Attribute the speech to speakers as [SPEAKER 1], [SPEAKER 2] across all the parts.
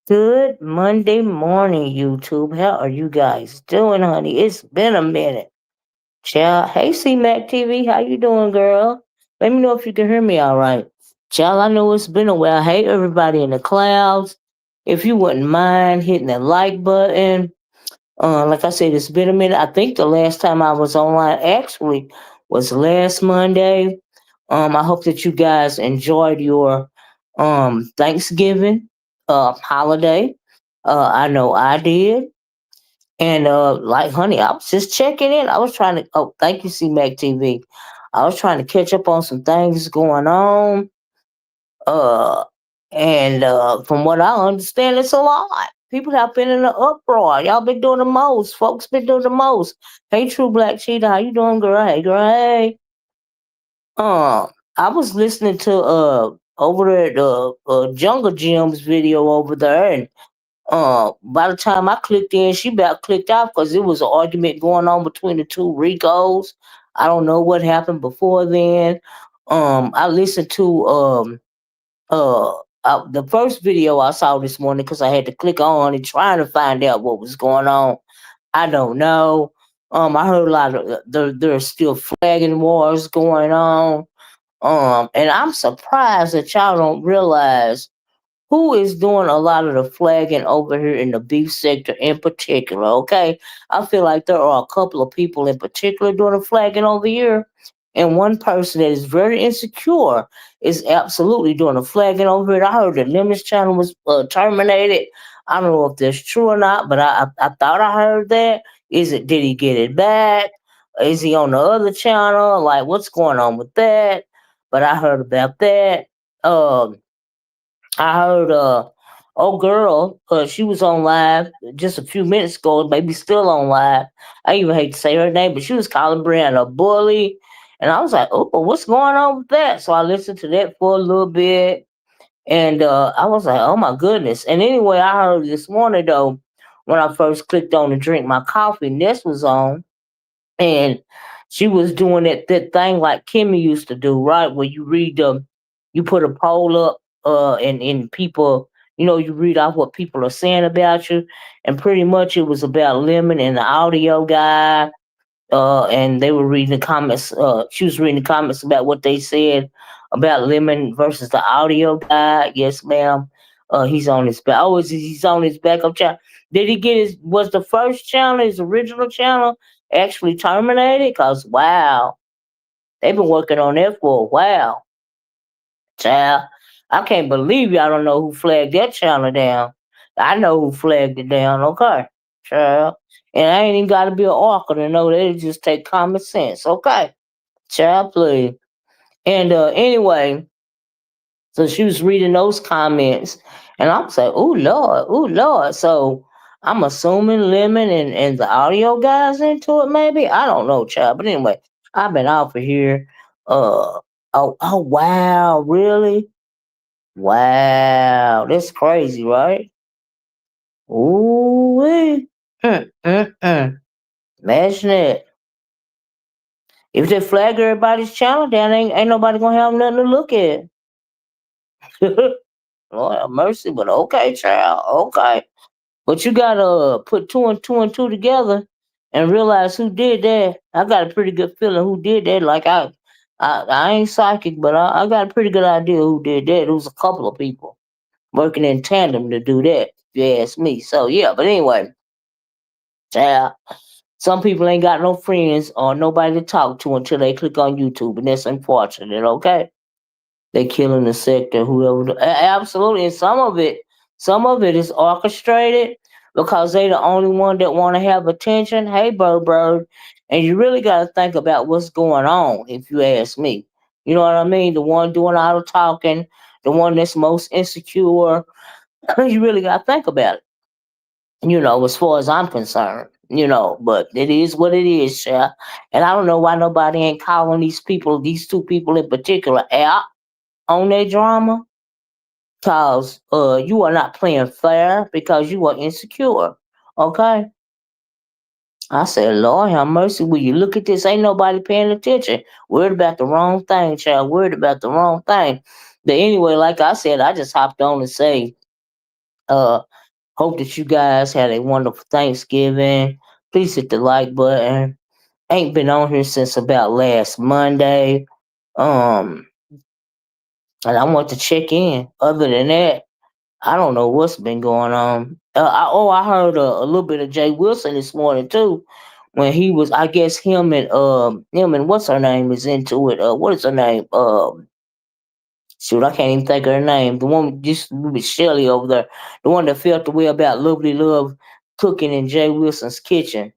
[SPEAKER 1] Good Monday morning, YouTube. How are you guys doing, honey? It's been a minute. Child, hey C-Mac TV, how you doing, girl? Let me know if you can hear me all right. Child, I know it's been a while. Hey, everybody in the clouds. If you wouldn't mind hitting that like button. Like I said, it's been a minute. I think the last time I was online actually was last Monday. I hope that you guys enjoyed your Thanksgiving holiday. I know I did. And like honey, I was just checking in. I was trying to thank you, C Mac TV. I was trying to catch up on some things going on. Uh and from what I understand, it's a lot. People have been in an uproar. Y'all been doing the most. Folks been doing the most. Hey, True Black Cheetah, how you doing, girl? Hey, girl. Hey. I was listening to over there at Jungle Jim's video over there, and by the time I clicked in, she about clicked out because there was an argument going on between the two Ricos. I don't know what happened before then. I listened to uh, the first video I saw this morning because I had to click on and trying to find out what was going on. I don't know. I heard a lot of there's still flagging wars going on. And I'm surprised that y'all don't realize who is doing a lot of the flagging over here in the beef sector in particular, okay? I feel like there are a couple of people in particular doing the flagging over here. And one person that is very insecure is absolutely doing the flagging over here. I heard the Lemons channel was terminated. I don't know if that's true or not, but I thought I heard that. Did he get it back? Is he on the other channel? Like, what's going on with that? But I heard about that. Um, I heard old girl, she was on live just a few minutes ago, maybe still on live. I even hate to say her name, but she was calling Brianna a bully. And I was like, oh, what's going on with that? So I listened to that for a little bit. And I was like, oh my goodness. And anyway, I heard this morning though, when I first clicked on to drink my coffee, Ness was on and she was doing that thing like Kimmy used to do, right? Where you read you put a poll up, and people, you read off what people are saying about you, and pretty much it was about Lemon and the audio guy, and they were reading the comments. She was reading the comments about what they said about Lemon versus the audio guy. Yes, ma'am. He's on his back. Oh, he's on his backup channel? Did he get his? Was the first channel, his original channel, actually terminated? Cause wow, they've been working on that for a while, child. I can't believe y'all don't know who flagged that channel down. I know who flagged it down. Okay, child. And I ain't even got to be an author to know that. It just take common sense. Okay, child, please. And anyway, so she was reading those comments, and I was like, oh Lord. So I'm assuming Lemon and the audio guys into it, maybe. I don't know, child. But anyway, I've been out for here. Oh wow, really? Wow, that's crazy, right? Ooh, imagine it. If they flag everybody's channel down, ain't nobody gonna have nothing to look at. Lord have mercy, but okay, child, okay. But you gotta put two and two together and realize who did that. I got a pretty good feeling who did that. Like I ain't psychic, but I got a pretty good idea who did that. It was a couple of people working in tandem to do that. If you ask me. So yeah, but anyway, child. Some people ain't got no friends or nobody to talk to until they click on YouTube, and that's unfortunate. Okay. They killing the sector, whoever. Absolutely, and some of it is orchestrated because they the only one that want to have attention. Hey, bird, and you really got to think about what's going on. If you ask me, you know what I mean. The one doing all the talking, the one that's most insecure. You really got to think about it. As far as I'm concerned. But it is what it is, child. And I don't know why nobody ain't calling these people, these two people in particular, out on their drama, cause you are not playing fair because you are insecure. Okay? I said, Lord have mercy. Will you look at this? Ain't nobody paying attention. Worried about the wrong thing, child. Worried about the wrong thing. But anyway, like I said, I just hopped on to say Uh, hope that you guys had a wonderful Thanksgiving. Please hit the like button. Ain't been on here since about last Monday. Um, and I want to check in. Other than that, I don't know what's been going on. I heard a little bit of Jay Wilson this morning too, when he was. I guess him and what's her name is into it. What is her name? Shoot, I can't even think of her name. The one just with Shelly over there, the one that felt the way about Lovely Love cooking in Jay Wilson's kitchen.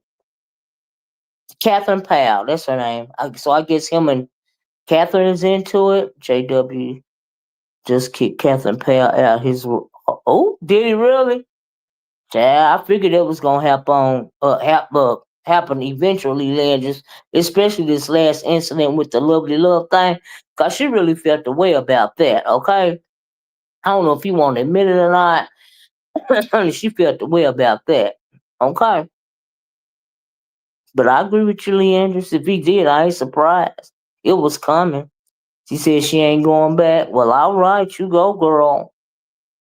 [SPEAKER 1] Catherine Powell, that's her name. So I guess him and Catherine is into it. JW just kicked Catherine Powell out his. Oh, did he really? Yeah, I figured it was gonna happen eventually, then just especially this last incident with the Lovely Love thing, cause she really felt the way about that. Okay, I don't know if you want to admit it or not. Honey, she felt the way about that. Okay, but I agree with you, Leandris. If he did, I ain't surprised. It was coming. She said she ain't going back. Well, all right, you go, girl.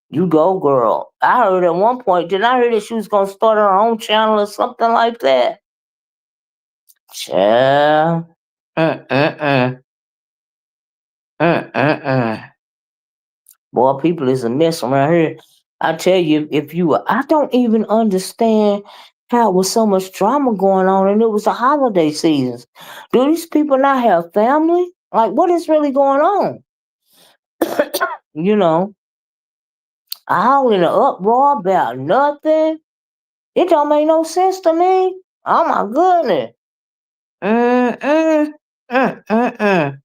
[SPEAKER 1] You go, girl. I heard at one point, did I hear that she was gonna start her own channel or something like that? Yeah. Mm-mm-mm. Mm-mm-mm. Boy, people is a mess around here. I tell you, I don't even understand how was so much drama going on and it was the holiday seasons. Do these people not have family? Like, what is really going on? You know, all in an uproar about nothing. It don't make no sense to me. Oh my goodness. Mm-mm. Mm-mm-mm.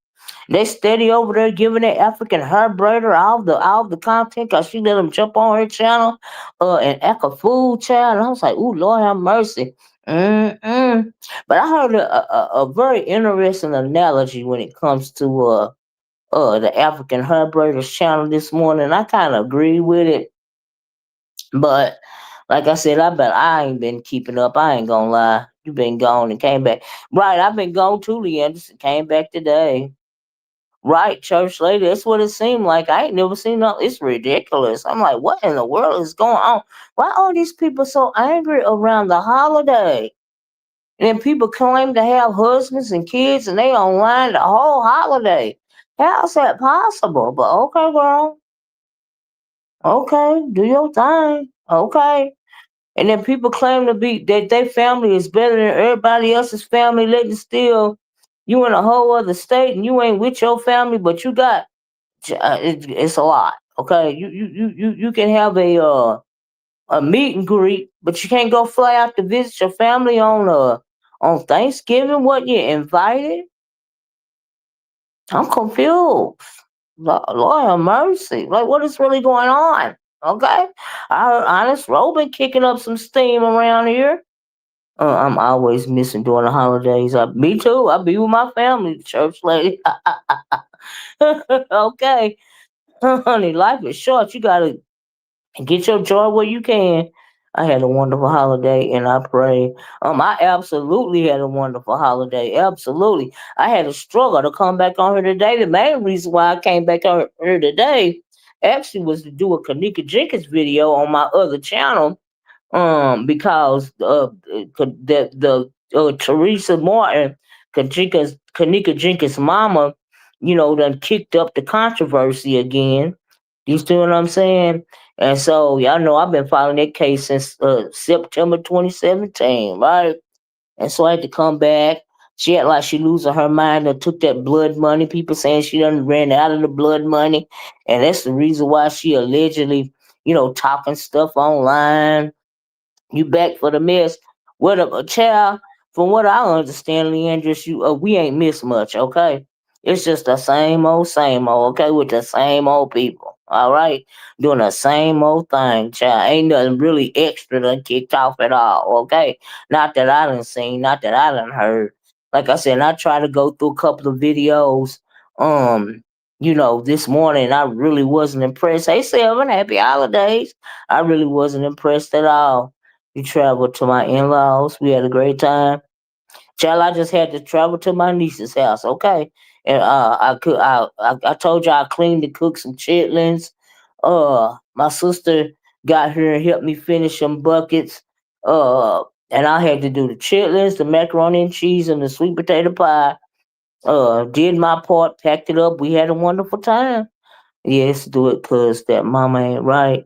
[SPEAKER 1] They steady over there giving that African hair braider all the content because she let them jump on her channel, and act a fool child. And I was like, ooh, Lord have mercy. Mm-mm. But I heard a very interesting analogy when it comes to the African hair braiders channel this morning. I kind of agree with it, but like I said, I bet I ain't been keeping up. I ain't gonna lie. You been gone and came back. Right, I've been gone too, Leanders. Came back today. Right, church lady. That's what it seemed like. I ain't never seen no. It's ridiculous. I'm like, what in the world is going on? Why are these people so angry around the holiday? And then people claim to have husbands and kids, and they online the whole holiday. How's that possible? But okay, girl. Okay, do your thing. Okay. And then people claim to be that their family is better than everybody else's family, letting still you in a whole other state and you ain't with your family, but you got it's a lot. Okay, you can have a meet and greet, but you can't go fly out to visit your family on Thanksgiving. What, you invited? I'm confused. Lord have mercy. Like, what is really going on? Okay, I heard Honest Roe been kicking up some steam around here. I'm always missing during the holidays. Me too. I be with my family, church lady. Okay, honey, life is short. You gotta get your joy where you can. I had a wonderful holiday and I pray. I absolutely had a wonderful holiday. Absolutely. I had a struggle to come back on here today. The main reason why I came back on here today actually was to do a Kanika Jenkins video on my other channel. Because the Teresa Martin, Kanika Jenkins' mama, done kicked up the controversy again. You see what I'm saying? And so y'all know I've been following that case since September 2017, right? And so I had to come back. She had like she losing her mind and took that blood money. People saying she done ran out of the blood money, and that's the reason why she allegedly, talking stuff online. You back for the mess. What a child. From what I understand, Leandris, we ain't missed much, okay? It's just the same old, okay, with the same old people. All right, doing the same old thing, child. Ain't nothing really extra done kicked off at all, okay? Not that I done seen, not that I done heard. Like I said, I tried to go through a couple of videos, um, this morning. I really wasn't impressed. Hey, Seven, happy holidays. I really wasn't impressed at all. We traveled to my in-laws. We had a great time. Child, I just had to travel to my niece's house, okay? And I told you I cleaned and cooked some chitlins. My sister got here and helped me finish some buckets. And I had to do the chitlins, the macaroni and cheese, and the sweet potato pie. Did my part, packed it up. We had a wonderful time. Yes, do it, cause that mama ain't right.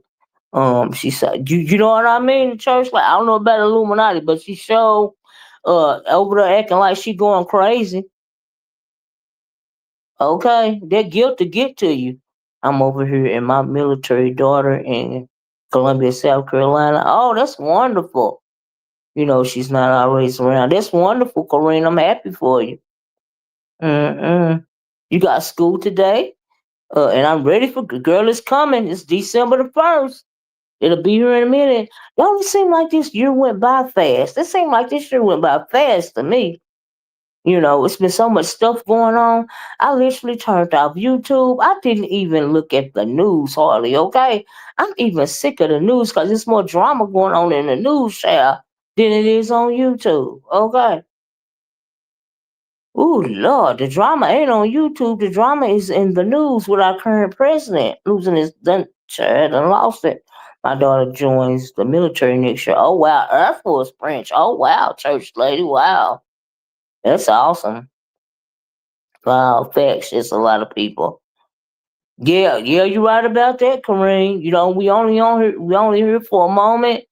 [SPEAKER 1] She said, you know what I mean? The church, like, I don't know about Illuminati, but she showed over there acting like she going crazy. Okay, that guilt to get to you. I'm over here in my military daughter in Columbia, South Carolina. Oh, that's wonderful. You know, she's not always around. That's wonderful, Corinne. I'm happy for you. Mm-mm. You got school today? And I'm ready for girl. It's coming. It's December the 1st. It'll be here in a minute. Don't it seem like this year went by fast? It seemed like this year went by fast to me. You know, it's been so much stuff going on. I literally turned off YouTube. I didn't even look at the news hardly, okay? I'm even sick of the news because there's more drama going on in the news share than it is on YouTube, okay? Ooh, Lord, the drama ain't on YouTube. The drama is in the news with our current president losing his done child and lost it. My daughter joins the military next year. Oh, wow. Air Force branch. Oh, wow. Church lady. Wow. That's awesome. Wow. Facts. It's a lot of people. Yeah, yeah, you're right about that, Kareem. You know, we only here for a moment,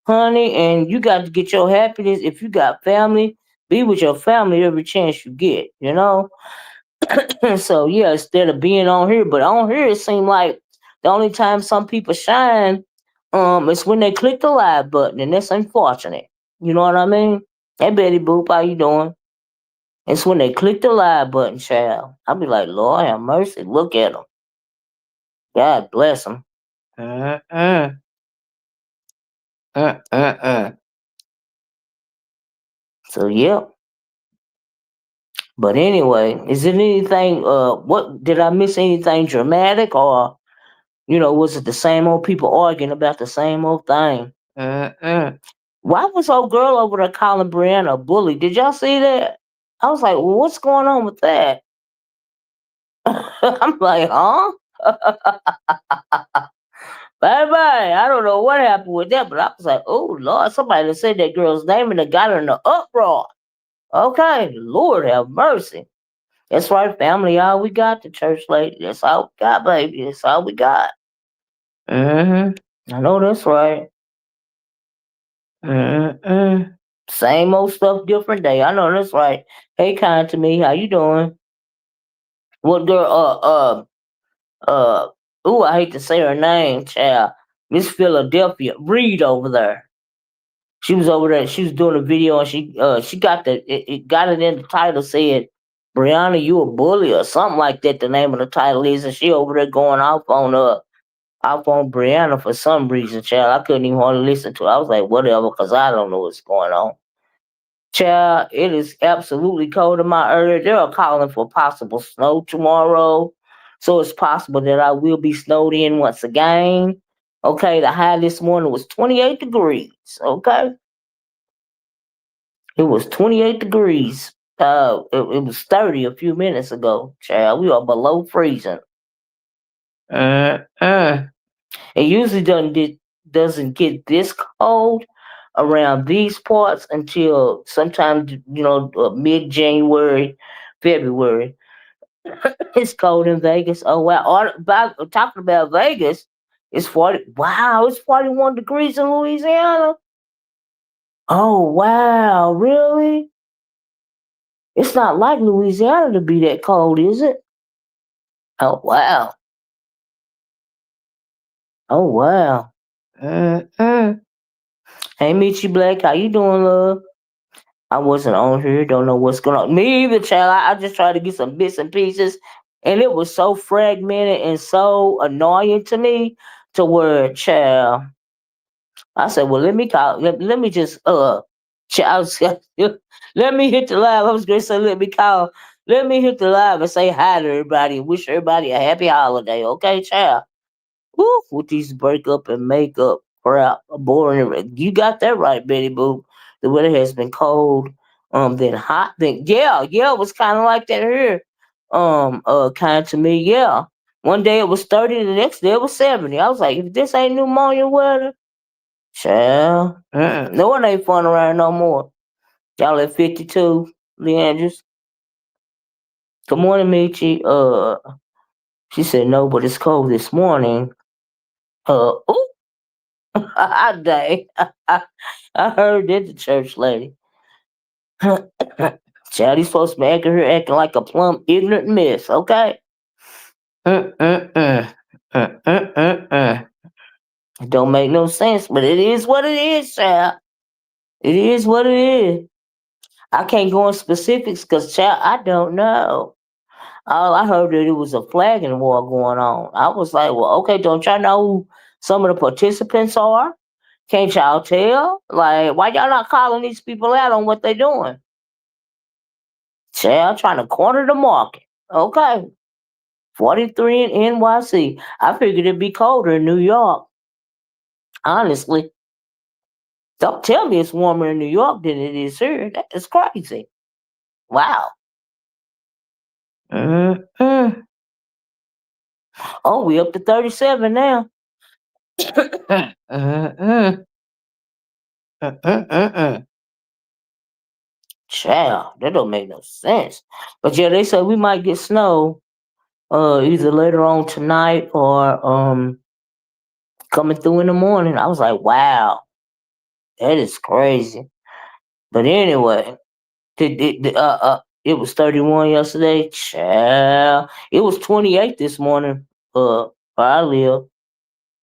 [SPEAKER 1] honey, and you got to get your happiness. If you got family, be with your family every chance you get, you know? So yeah, instead of being on here, but on here it seemed like the only time some people shine, is when they click the live button, and that's unfortunate. You know what I mean? Hey Betty Boop, how you doing? It's when they click the live button, child. I'll be like, Lord have mercy, look at them. God bless them. Mm-mm, mm-mm. So yeah. But anyway, is it anything? What did I miss? Anything dramatic, or was it the same old people arguing about the same old thing? Mm-mm. Why was old girl over there calling Brianna a bully? Did y'all see that? I was like, well, what's going on with that? I'm like, huh? Bye bye. I don't know what happened with that, but I was like, oh Lord, somebody that said that girl's name and it got her in the uproar. Okay, Lord have mercy. That's right, family. All we got, the church lady. That's all we got, baby. That's all we got. I know that's right. Mm-mm. Same old stuff, different day. I know that's right. Hey, kind to me, how you doing? What girl? Ooh, I hate to say her name, child. Miss Philadelphia Reed over there. She was over there. She was doing a video, and she got it got it in the title said, "Brianna, you a bully" or something like that. The name of the title is, and she over there going off on Brianna for some reason, child. I couldn't even hardly listen to it. I was like, whatever, because I don't know what's going on. Child, it is absolutely cold in my area. They are calling for possible snow tomorrow. So it's possible that I will be snowed in once again. Okay, the high this morning was 28 degrees. Okay, it was 28 degrees. It was 30 a few minutes ago. Child, we are below freezing. Uh-uh. It usually doesn't get this cold around these parts until sometime mid January, February. It's cold in Vegas. Oh wow! Talking about Vegas, it's 40. Wow, it's 41 degrees in Louisiana. Oh wow, really? It's not like Louisiana to be that cold, is it? Oh wow. Oh wow. Mm-mm. Hey, Mitchie Black, how you doing, love? I wasn't on here. Don't know what's going on. Me either, child. I just tried to get some bits and pieces, and it was so fragmented and so annoying to me to where, child. I said, well, let me call. Let me just child. Let me hit the live. I was gonna say, let me call. Let me hit the live and say hi to everybody and wish everybody a happy holiday. Okay, child. Woo, with these breakup and makeup crap, boring. You got that right, Betty Boo. The weather has been cold, then hot, then yeah, it was kind of like that here, kind to me, yeah. One day it was 30, the next day it was 70. I was like, if this ain't pneumonia weather, child, no one ain't fun around no more. Y'all at 52, Leandris. Good morning, Michi. She said no, but it's cold this morning. Ooh, dang. I heard that the church lady. Child, he's supposed to be acting like a plumb ignorant mess, okay? Mm-mm-mm. Mm-mm-mm-mm. It don't make no sense, but it is what it is, child. It is what it is. I can't go in specifics because, child, I don't know. All I heard that it was a flagging war going on. I was like, well, okay, don't y'all know who some of the participants are? Can't y'all tell? Like, why y'all not calling these people out on what they doing? Child, trying to corner the market. Okay. 43 in NYC. I figured it'd be colder in New York. Honestly. Don't tell me it's warmer in New York than it is here. That is crazy. Wow. Mm-hmm. Oh, we up to 37 now. Mm-mm. Mm-mm-mm. Child, that don't make no sense. But yeah, they said we might get snow either later on tonight or coming through in the morning. I was like, wow, that is crazy. But anyway, it was 31 yesterday. Child, it was 28 this morning. Where I live,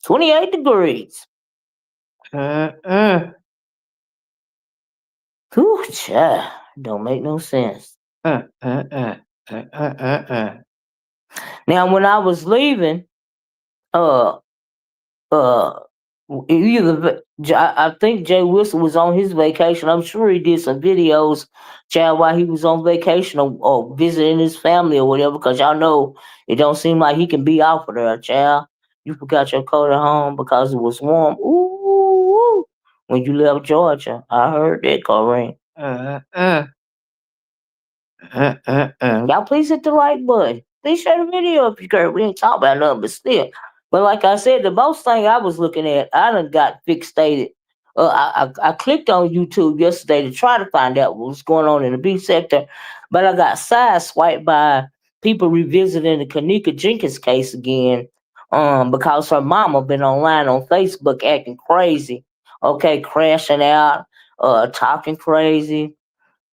[SPEAKER 1] 28 degrees. Mm-mm. Whew, child, don't make no sense. Mm-mm-mm. Mm-mm-mm. Now, when I was leaving, uh, uh, I think Jay Wilson was on his vacation. I'm sure he did some videos, child, while he was on vacation or visiting his family or whatever. Because y'all know it don't seem like he can be out for there, child. You forgot your coat at home because it was warm. Ooh, when you left Georgia, I heard that, Corrine. Y'all please hit the like button. Please share the video if you care. We ain't talking about nothing, but still. But like I said, the most thing I was looking at, I done got fixated. I clicked on YouTube yesterday to try to find out what was going on in the beef sector, but I got sideswiped by people revisiting the Kanika Jenkins case again, because her mama been online on Facebook acting crazy, okay, crashing out, talking crazy.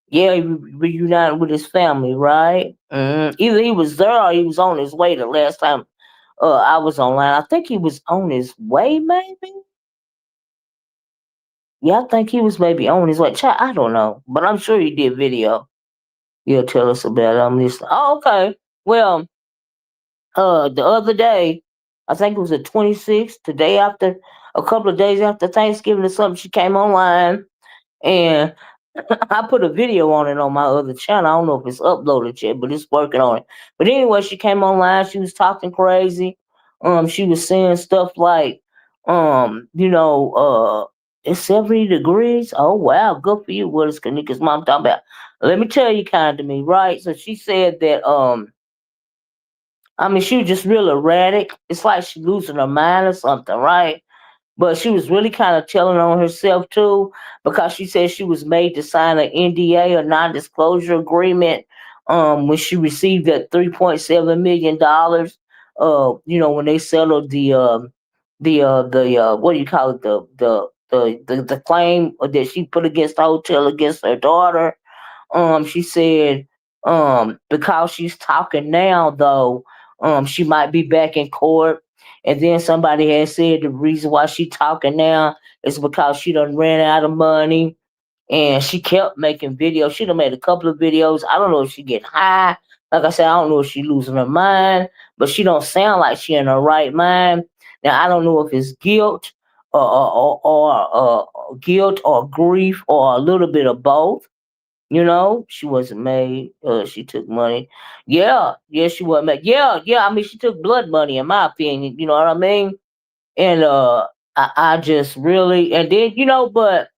[SPEAKER 1] Yeah, he reunited with his family, right? Either he was there or he was on his way the last time I was online. I think he was on his way, maybe. Yeah, I think he was maybe on his way. I don't know, but I'm sure he did video. He'll tell us about it. I'm listening. Oh, okay. Well, the other day, I think it was the 26th, the day after, a couple of days after Thanksgiving or something, she came online and I put a video on it on my other channel. I don't know if it's uploaded yet, but it's working on it. But anyway, she came online. She was talking crazy. She was saying stuff like, it's 70 degrees. Oh wow, good for you. What is Kanika's mom talking about? Let me tell you, kind to me, right? So she said that, I mean, she was just real erratic. It's like she losing her mind or something, right? But she was really kind of telling on herself too, because she said she was made to sign an NDA, a non-disclosure agreement, when she received that $3.7 million. When they settled the what do you call it, the claim that she put against the hotel against her daughter. She said, because she's talking now though, she might be back in court. And then somebody had said the reason why she talking now is because she done ran out of money, and she kept making videos. She done made a couple of videos. I don't know if she get high. Like I said, I don't know if she losing her mind, but she don't sound like she in her right mind. Now I don't know if it's guilt or guilt or grief or a little bit of both. She wasn't made. She took money. Yeah, she wasn't made. Yeah. I mean, she took blood money, in my opinion. You know what I mean? And I just really, and then but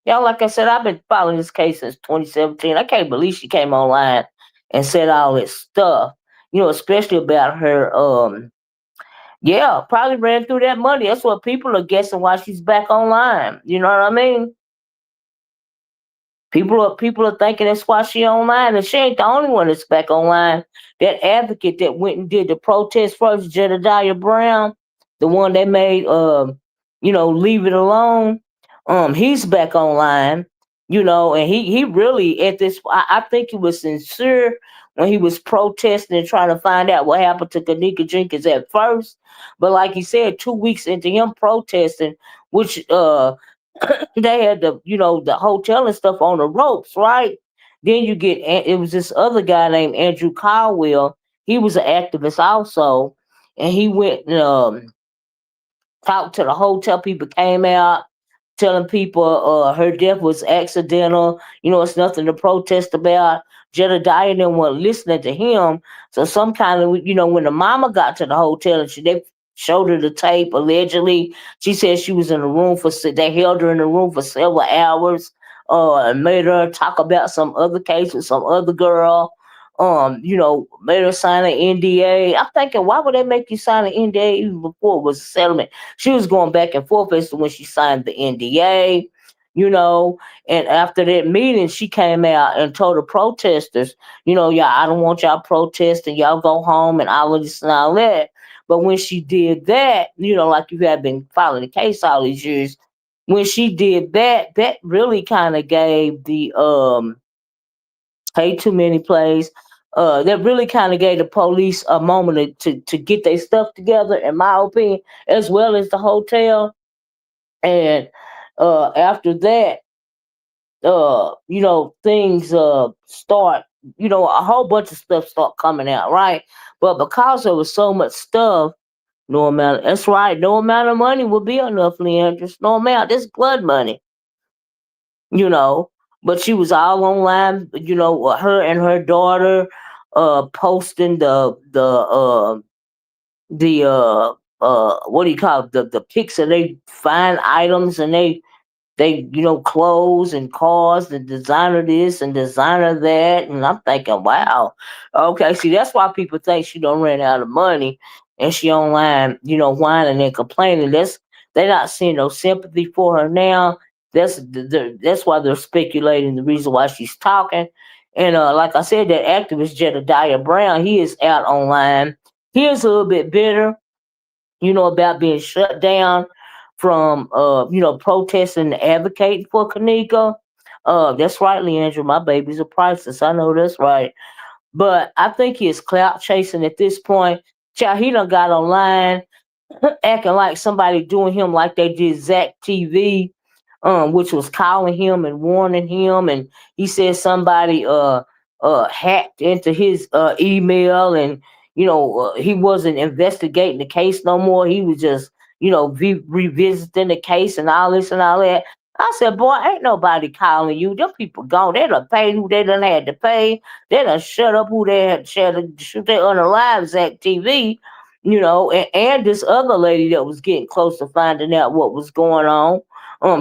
[SPEAKER 1] yeah, like I said, I've been following this case since 2017. I can't believe she came online and said all this stuff. Especially about her Yeah, probably ran through that money. That's what people are guessing why she's back online. You know what I mean? People are thinking that's why she online, and she ain't the only one that's back online. That advocate that went and did the protest first, Jedediah Brown, the one that made leave it alone. He's back online, and he really at this. I think he was sincere when he was protesting and trying to find out what happened to Kanika Jenkins at first. But like he said, 2 weeks into him protesting, which they had the hotel and stuff on the ropes, right? Then you get it was this other guy named Andrew Caldwell. He was an activist also, and he went and talked to the hotel people. Came out telling people her death was accidental. It's nothing to protest about. Jedediah and them weren't listening to him. So some kind of, when the mama got to the hotel and they showed her the tape, allegedly, she said she was in the room they held her in the room for several hours, and made her talk about some other case with some other girl. Made her sign an NDA. I'm thinking, why would they make you sign an NDA even before it was a settlement? She was going back and forth as to when she signed the NDA, you know. And after that meeting, she came out and told the protesters, y'all, I don't want y'all protesting, y'all go home and all of this and all that. But when she did that, like you have been following the case all these years, when she did that, that really kind of gave the Hey Too Many Plays. That really kind of gave the police a moment to get their stuff together, in my opinion, as well as the hotel. And after that, things start, a whole bunch of stuff start coming out, right? But because there was so much stuff, that's right, no amount of money will be enough, Leandris. No amount, this blood money, you know. But she was all online, her and her daughter posting the what do you call it? The pics of they find items, and they clothes and cars, the designer this and designer that. And I'm thinking, wow, okay, see, that's why people think she don't run out of money, and she online, whining and complaining. They're not seeing no sympathy for her now. That's why they're speculating the reason why she's talking. And like I said, that activist Jedediah Brown, he is out online. He is a little bit bitter, about being shut down from, protesting and advocating for Kanika. That's right, Leandra. My babies are priceless. I know that's right. But I think he is clout chasing at this point. Child, he done got online acting like somebody doing him like they did Zach TV, which was calling him and warning him, and he said somebody hacked into his email, and he wasn't investigating the case no more. He was just revisiting the case and all this and all that. I said, boy, ain't nobody calling you. Them people gone. They done paid who they done had to pay. They done shut up who they had to shoot their unalive Zach TV, and this other lady that was getting close to finding out what was going on.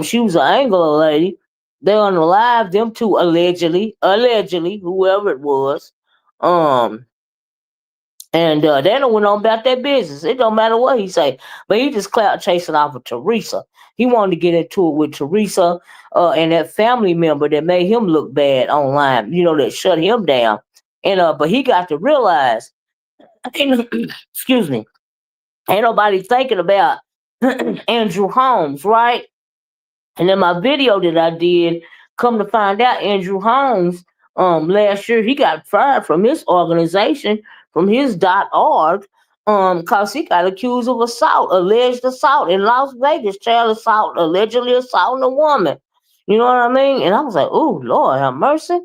[SPEAKER 1] She was an Anglo lady. They unalive them two allegedly, whoever it was. Um, and they don't went on about their business. It don't matter what he say. But he just clout chasing off of Teresa. He wanted to get into it with Teresa and that family member that made him look bad online, that shut him down. And but he got to realize, excuse me, ain't nobody thinking about Andrew Holmes, right? And in my video that I did, come to find out, Andrew Holmes, last year he got fired from his organization, from his .org, cause he got accused of alleged assault in Las Vegas, child assault, allegedly assaulting a woman. You know what I mean? And I was like, oh Lord, have mercy.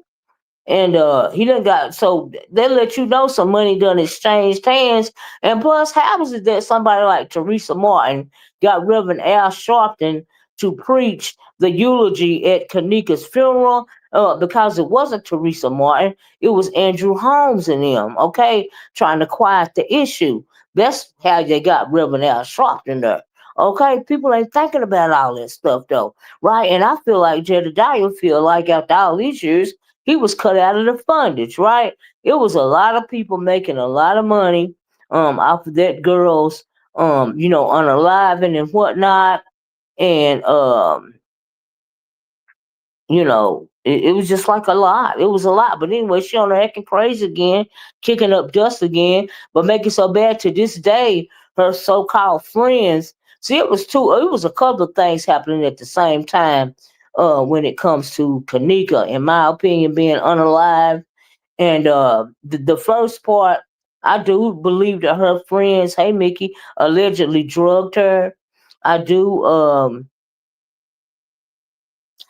[SPEAKER 1] And he done got, so they let you know some money done exchanged hands. And plus, how is it that somebody like Teresa Martin got Reverend Al Sharpton to preach the eulogy at Kanika's funeral? Because it wasn't Teresa Martin, it was Andrew Holmes and them, okay, trying to quiet the issue. That's how they got Reverend Al Sharpton there. Okay, people ain't thinking about all that stuff though, right? And I feel like Jedediah feel like after all these years, he was cut out of the fundage, right? It was a lot of people making a lot of money off of that girl's unaliving and whatnot. And it was just like a lot. It was a lot. But anyway, she on her acting crazy again, kicking up dust again, but making so bad to this day, her so called friends. See, it was a couple of things happening at the same time when it comes to Kanika, in my opinion, being unalive. And the first part, I do believe that her friends, hey Mickey, allegedly drugged her. I do.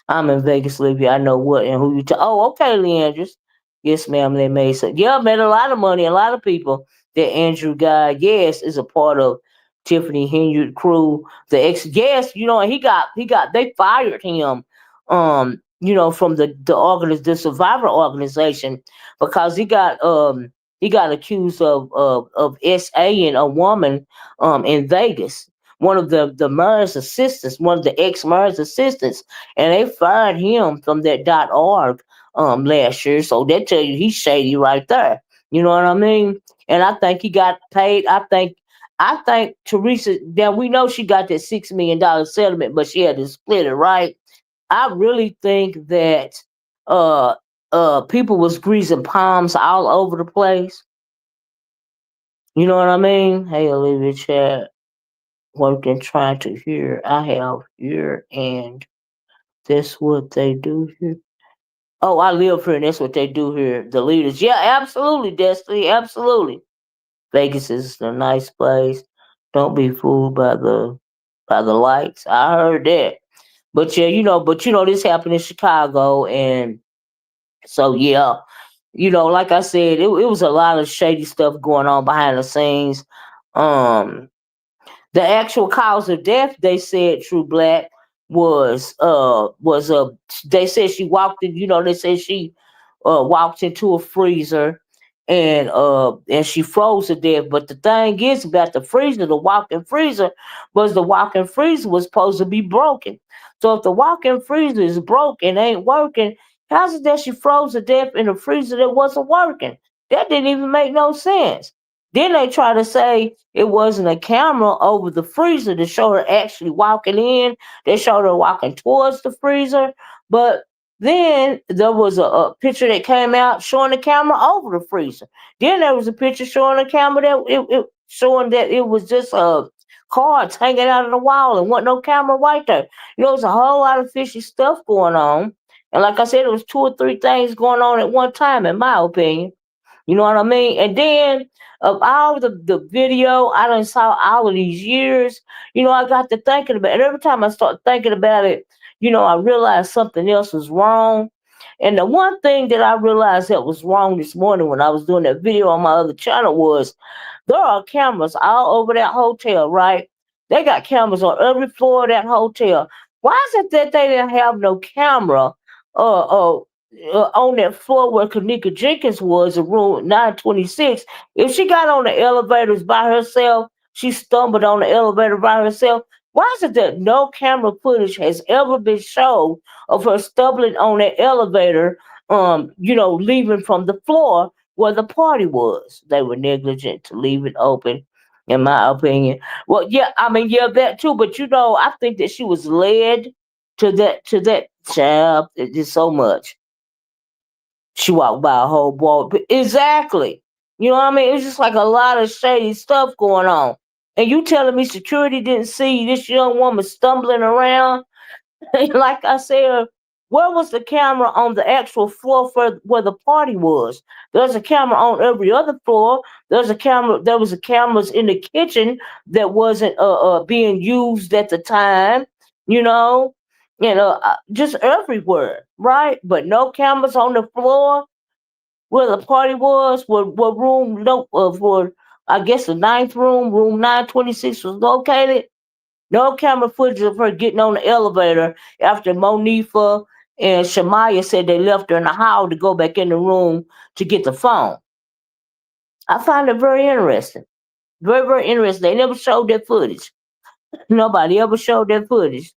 [SPEAKER 1] I'm in Vegas, Livia. I know what and who you tell. Oh, okay, Leandris. Yes, ma'am. They made so. Yeah, made a lot of money. A lot of people. That Andrew guy, yes, is a part of Tiffany Henry crew. The ex, yes, he got. They fired him. From the survivor organization because he got accused of SA and a woman in Vegas. One of the mayor's assistants, one of the ex mayor's assistants, and they fired him from that .org last year. So that tell you he's shady right there. You know what I mean? And I think he got paid. I think Teresa. Now we know she got that $6 million settlement, but she had to split it, right? I really think that uh people was greasing palms all over the place. You know what I mean? Hey, Olivia chat working trying to hear. I have here and that's what they do here. Oh, I live here, and that's what they do here. The leaders, yeah, absolutely, Destiny, absolutely. Vegas is a nice place. Don't be fooled by the lights. I heard that, but yeah, this happened in Chicago, and so yeah, like I said, it was a lot of shady stuff going on behind the scenes. Um, The actual cause of death, they said, True Black was they said she walked in. They said she walked into a freezer and she froze to death. But the thing is about the freezer, the walk-in freezer, was the walk-in freezer was supposed to be broken. So if the walk-in freezer is broke and ain't working, how's it that she froze to death in a freezer that wasn't working? That didn't even make no sense. Then they try to say it wasn't a camera over the freezer to show her actually walking in. They showed her walking towards the freezer. But then there was a picture that came out showing the camera over the freezer. Then there was a picture showing the camera that showing that it was just cards hanging out of the wall and wasn't no camera right there. There was a whole lot of fishy stuff going on. And like I said, it was two or three things going on at one time, in my opinion. You know what I mean? And then of all the video I done saw all of these years, I got to thinking about it. Every time I start thinking about it, I realized something else was wrong. And the one thing that I realized that was wrong this morning when I was doing that video on my other channel was there are cameras all over that hotel, right? They got cameras on every floor of that hotel. Why is it that they didn't have no camera uh, uh, on that floor where Kanika Jenkins was in room 926? If she got on the elevators by herself, she stumbled on the elevator by herself. Why is it that no camera footage has ever been shown of her stumbling on that elevator, leaving from the floor where the party was? They were negligent to leave it open, in my opinion. Well, yeah, I mean, yeah, that too. But I think that she was led to that child. It's so much. She walked by a whole boy. Exactly. You know what I mean? It was just like a lot of shady stuff going on. And you telling me security didn't see this young woman stumbling around? Like I said, where was the camera on the actual floor for where the party was? There's a camera on every other floor. There's a camera. There was a cameras in the kitchen that wasn't being used at the time. You know, just everywhere, right? But no cameras on the floor where the party was. What room? No, for I guess the ninth room, room 926 was located. No camera footage of her getting on the elevator after Monifa and Shamaya said they left her in the hall to go back in the room to get the phone. I find it very interesting. Very, very interesting. They never showed that footage. Nobody ever showed that footage.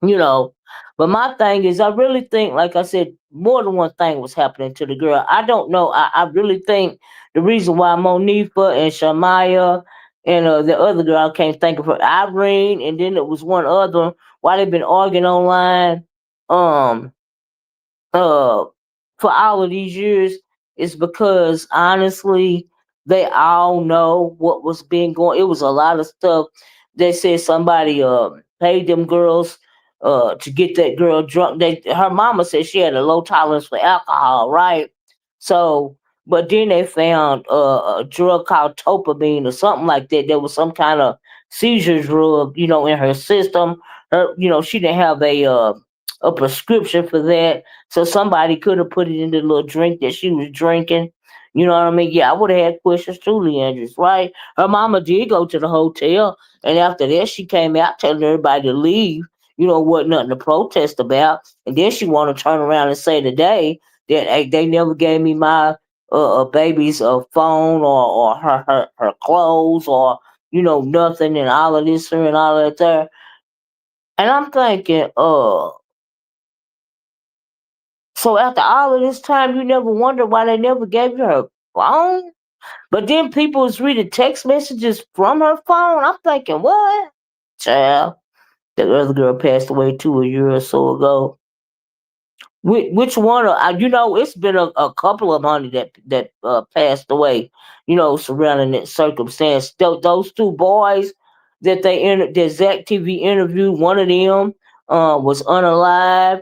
[SPEAKER 1] you know. But my thing is, I really think, like I said, more than one thing was happening to the girl. I don't know. I really think the reason why Monifa and Shamaya and the other girl I can't think of her, Irene, and then it was one other. Why they've been arguing online, um, uh, for all of these years, is because honestly, they all know what was being going. It was a lot of stuff. They said somebody paid them girls to get that girl drunk. Her mama said she had a low tolerance for alcohol, right? So, but then they found a drug called topamine or something like that. There was some kind of seizure drug, in her system. She didn't have a prescription for that, so somebody could have put it in the little drink that she was drinking. You know what I mean? Yeah, I would have had questions too, Leandris, right? Her mama did go to the hotel, and after that, she came out telling everybody to leave. Wasn't nothing to protest about. And then she want to turn around and say today that hey, they never gave me my baby's phone or her clothes or nothing and all of this here and all of that there. And I'm thinking, so after all of this time, you never wonder why they never gave you her phone? But then people was reading text messages from her phone. I'm thinking, what? Child, the other girl passed away too a year or so ago. Which one? It's been a couple of honey that passed away. Surrounding that circumstance. Those two boys that Zach TV interviewed. One of them was unalive.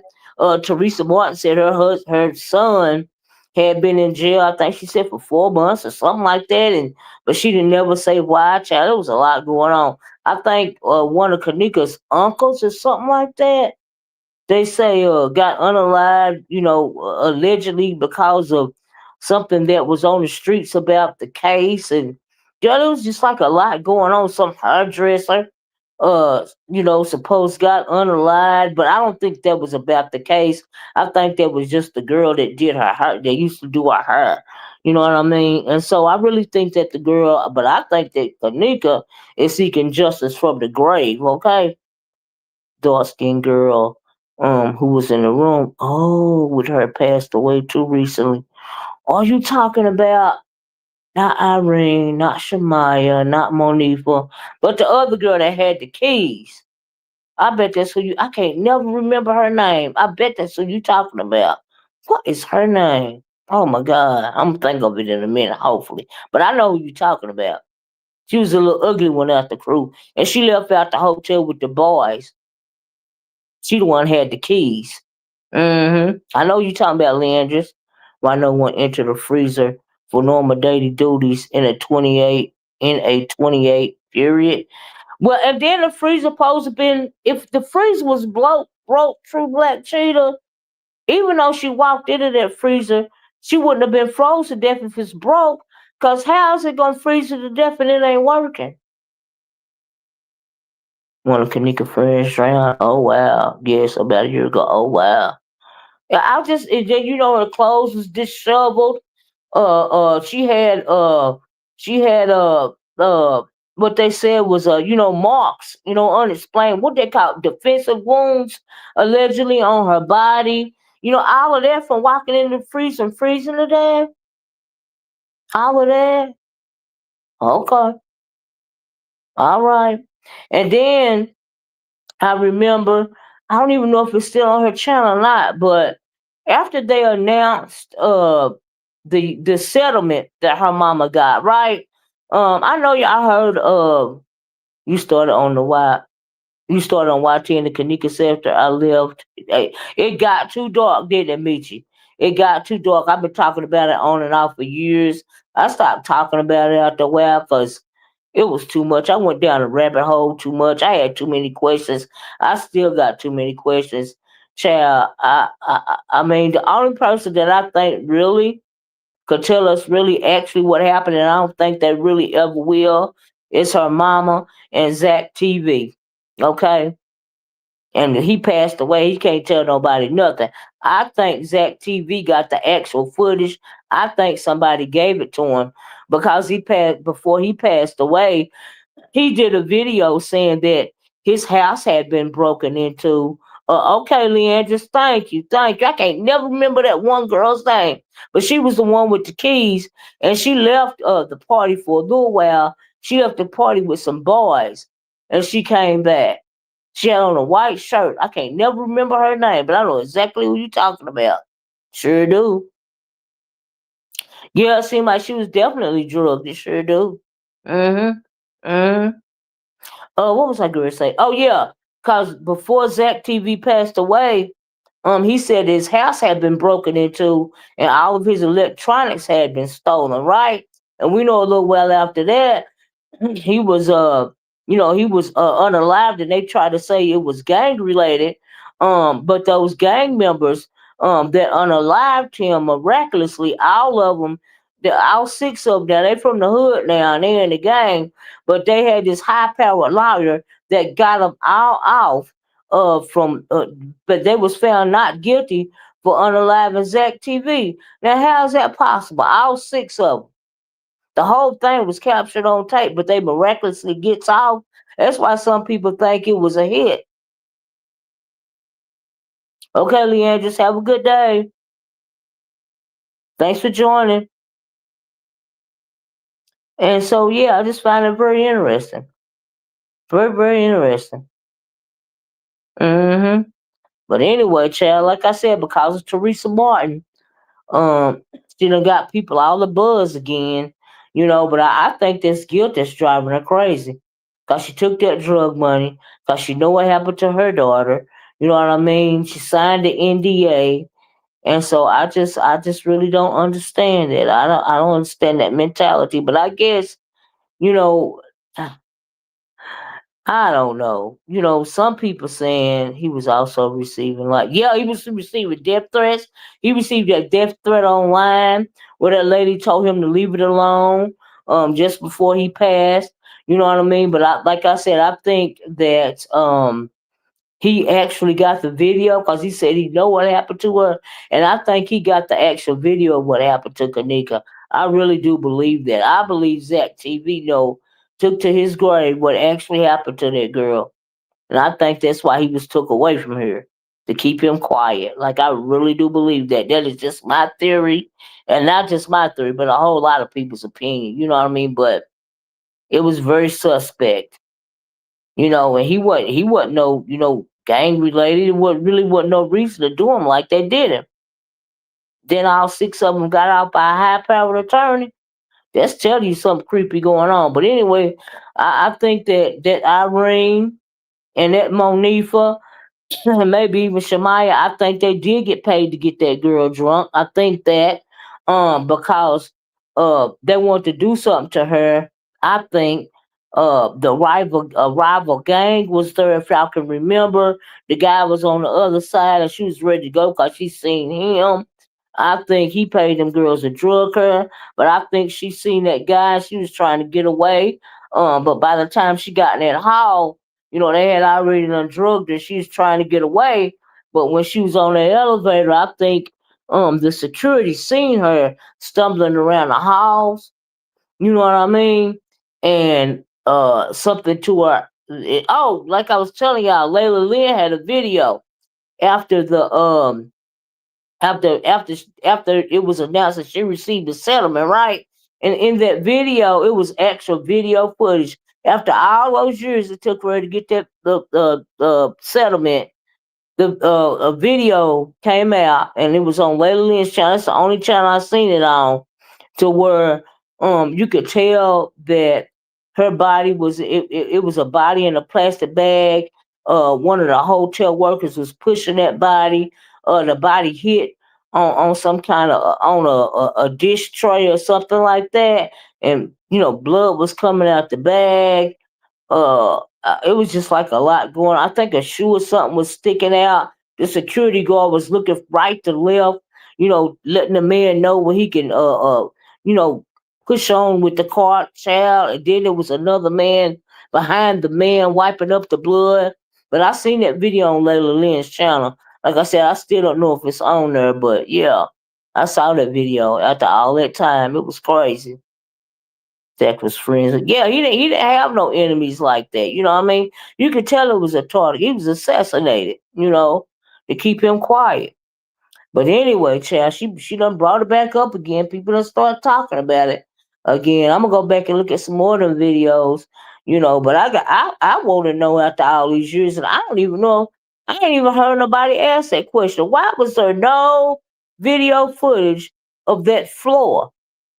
[SPEAKER 1] Teresa Martin said her son had been in jail. I think she said for 4 months or something like that, and but she didn't never say why. Child, there was a lot going on. I think one of Kanika's uncles or something like that they say got unalived, allegedly because of something that was on the streets about the case, and there was just like a lot going on. Some hairdresser, supposed got unalived, but I don't think that was about the case. I think that was just the girl that did her hair. They used to do her hair. You know what I mean? And so I really think that the girl, but I think that Kanika is seeking justice from the grave. Okay, dark skinned girl who was in the room. Oh, with her passed away too recently. Are you talking about not Irene, not Shamaya, not Monifa, but the other girl that had the keys? I bet that's who you I can't never remember her name. I bet that's who you talking about. What is her name? Oh my god. I'm gonna think of it in a minute, hopefully. But I know who you talking about. She was a little ugly one out the crew. And she left out the hotel with the boys. She the one had the keys. I know you talking about Leandris. Why no one entered the freezer for normal daily duties in a 28 period. Well, and then the freezer supposed to been if the freezer was broke True Black Cheetah, even though she walked into that freezer, she wouldn't have been frozen to death if it's broke. Cause how's it gonna freeze her to death and it ain't working? One of Kanika friends drowned. Oh wow. Yes, about a year ago. Oh wow. Yeah, I just and then her clothes was disheveled. She had what they said was marks, unexplained, what they call defensive wounds allegedly on her body. All of that from walking in the freezer and freezing to death. All of that. Okay. All right. And then I remember, I don't even know if it's still on her channel or not, but after they announced the settlement that her mama got, right? I know y'all heard you started on the Y you started on YT and the Kanika said after I left. It got too dark, didn't it, Michi? It got too dark. I've been talking about it on and off for years. I stopped talking about it after a while because it was too much. I went down a rabbit hole too much. I had too many questions. I still got too many questions. Child, I mean, the only person that I think really could tell us really actually what happened, and I don't think they really ever will, is her mama and Zach TV. Okay? And he passed away. He can't tell nobody nothing. I think Zach TV got the actual footage. I think somebody gave it to him because he passed before he passed away. He did a video saying that his house had been broken into. Okay, Leandris, thank you. I can't never remember that one girl's name, but she was the one with the keys, and she left the party for a little while, She left the party with some boys, and she came back. She had on a white shirt. I can't never remember her name, but I know exactly who you talking about. Sure do. Yeah, it seemed like she was definitely drugged. It sure do. Mm-hmm. Mm-hmm. What was I going to say? Oh yeah, cause before Zach TV passed away, he said his house had been broken into and all of his electronics had been stolen, right? And we know a little while after that, he was he was unalived, and they tried to say it was gang related. But those gang members that unalived him miraculously, all of them, all six of them, they from the hood now and they in the gang, but they had this high powered lawyer that got them all off from but they was found not guilty for unaliving Zach TV. Now how is that possible? All six of them. The whole thing was captured on tape, but they miraculously gets off. That's why some people think it was a hit. Okay, Leanne, just have a good day. Thanks for joining. And so, yeah, I just find it very interesting. Very, very interesting. Mm-hmm. But anyway, child, like I said, because of Teresa Martin, um, she done got people all the buzz again, but I think that's guilt that's driving her crazy. Cause she took that drug money, cause she know what happened to her daughter. You know what I mean? She signed the NDA. And so I just really don't understand it. I don't understand that mentality. But I guess, you know, I don't know. Some people saying he was also receiving yeah, he was receiving death threats. He received a death threat online where that lady told him to leave it alone just before he passed. You know what I mean? But like I said, I think that he actually got the video because he said he know what happened to her, and I think he got the actual video of what happened to Kanika. I really do believe that. I believe Zach TV took to his grave what actually happened to that girl, and I think that's why he was took away from her to keep him quiet. Like I really do believe that. That is just my theory, and not just my theory, but a whole lot of people's opinion. You know what I mean? But it was very suspect. And he wasn't no, gang related. It wasn't no reason to do him like they did him. Then all six of them got out by a high powered attorney. That's telling you something creepy going on. But anyway, I think that Irene and that Monifa and maybe even Shamaya, I think they did get paid to get that girl drunk. I think that because they wanted to do something to her. I think the rival gang was there, if y'all can remember. The guy was on the other side and she was ready to go because she seen him. I think he paid them girls to drug her, but I think she seen that guy. She was trying to get away. But by the time she got in that hall, they had already done drugged her. She was trying to get away, but when she was on the elevator, I think the security seen her stumbling around the halls. You know what I mean? And something to her. Like I was telling y'all, Layla Lynn had a video after the after it was announced that she received the settlement, right? And in that video, it was actual video footage. After all those years it took for her to get that the settlement, the a video came out and it was on Layla Lynn's channel. It's the only channel I seen it on, to where you could tell that her body was it was a body in a plastic bag. One of the hotel workers was pushing that body. The body hit on some kind of on a dish tray or something like that, and blood was coming out the bag. It was just like a lot going on. I think a shoe or something was sticking out. The security guard was looking right to left, letting the man know where he can you know push on with the cart child. And then there was another man behind the man wiping up the blood. But I seen that video on Layla Lynn's channel. Like I said, I still don't know if it's on there, but yeah, I saw that video after all that time. It was crazy. Zach was friends. Yeah, he didn't have no enemies like that. You know what I mean? You could tell it was a target. He was assassinated, to keep him quiet. But anyway, child, she done brought it back up again. People done start talking about it. again. I'm gonna go back and look at some more of them videos, but I want to know after all these years, and I don't even know. I ain't even heard nobody ask that question. Why was there no video footage of that floor,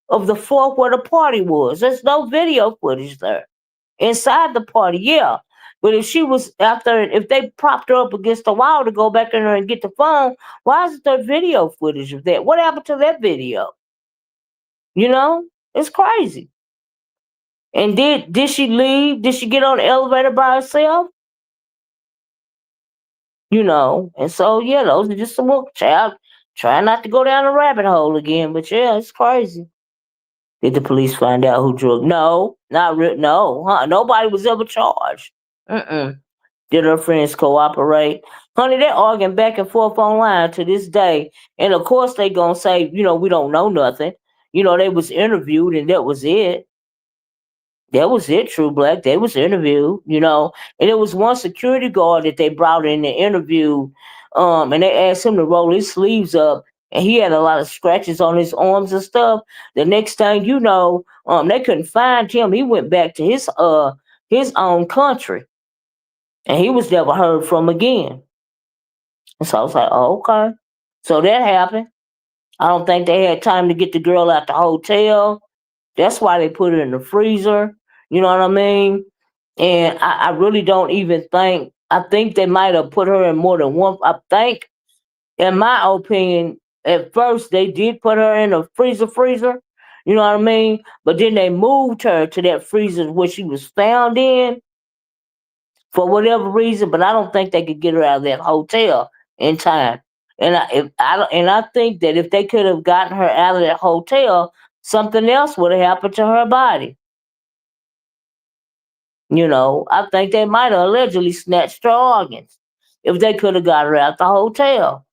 [SPEAKER 1] of the floor where the party was? There's no video footage there. Inside the party, yeah. But if she was if they propped her up against the wall to go back in there and get the phone, why isn't there video footage of that? What happened to that video? You know, it's crazy. And did she leave? Did she get on the elevator by herself? And so yeah, those are just some more child. Try not to go down a rabbit hole again, but yeah, it's crazy. Did the police find out who drug? No, not no, huh? Nobody was ever charged. Mm-mm. Did her friends cooperate? Honey, they're arguing back and forth online to this day. And of course they gonna say, we don't know nothing. They was interviewed and that was it. That was it, True Black. They was interviewed. And it was one security guard that they brought in the interview, and they asked him to roll his sleeves up, and he had a lot of scratches on his arms and stuff. The next thing you know, they couldn't find him. He went back to his own country, and he was never heard from again. And so I was like, oh, okay. So that happened. I don't think they had time to get the girl out the hotel. That's why they put her in the freezer. You know what I mean? And I really don't even think, I think they might have put her in more than one. I think, in my opinion, at first they did put her in a freezer. You know what I mean? But then they moved her to that freezer where she was found in for whatever reason. But I don't think they could get her out of that hotel in time. And I think that if they could have gotten her out of that hotel, something else would have happened to her body. I think they might have allegedly snatched her organs if they could have got her out the hotel.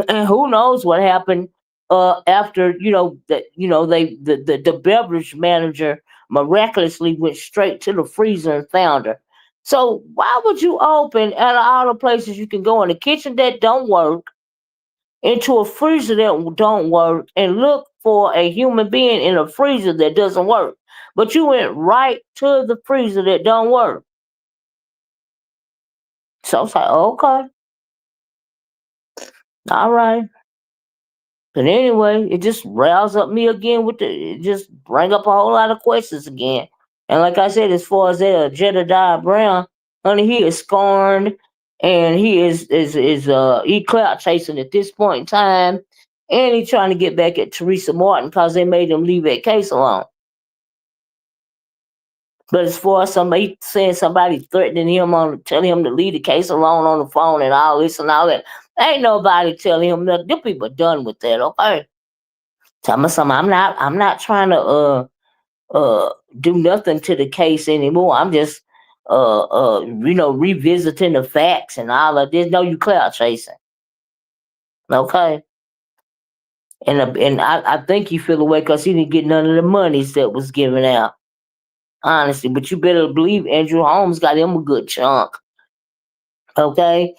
[SPEAKER 1] And who knows what happened after that the beverage manager miraculously went straight to the freezer and found her. So why would you open out of all the places you can go in the kitchen that don't work, into a freezer that don't work, and look for a human being in a freezer that doesn't work? But you went right to the freezer that don't work. So I was like, okay, all right. But anyway, it just riles up me again it just bring up a whole lot of questions again. And like I said, as far as that Jedediah Brown, honey, he is scorned, and he is clout chasing at this point in time, and he trying to get back at Teresa Martin because they made him leave that case alone. But as far as somebody saying somebody threatening him telling him to leave the case alone on the phone and all this and all that, ain't nobody telling him nothing. Them people done with that, okay? Tell me something. I'm not trying to do nothing to the case anymore. I'm just revisiting the facts and all of this. No, you clout chasing. Okay. And I think you feel away because he didn't get none of the monies that was given out. Honestly. But you better believe Andrew Holmes got him a good chunk. Okay.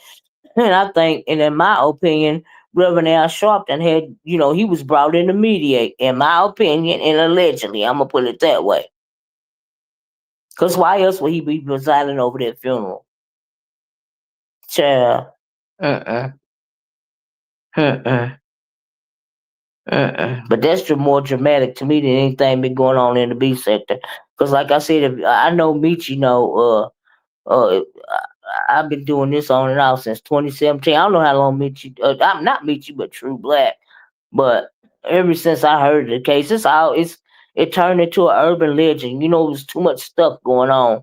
[SPEAKER 1] And I think, and in my opinion, Reverend Al Sharpton had, he was brought in to mediate, in my opinion, and allegedly. I'm going to put it that way. Because why else would he be presiding over that funeral? Child. Uh-uh. Uh-uh. Uh-uh. But that's just more dramatic to me than anything been going on in the beef sector. Because like I said, if I know Meech, I've been doing this on and off since 2017. I don't know how long Meech, I'm not Meech, but True Black. But ever since I heard the case, it turned into an urban legend. There's too much stuff going on.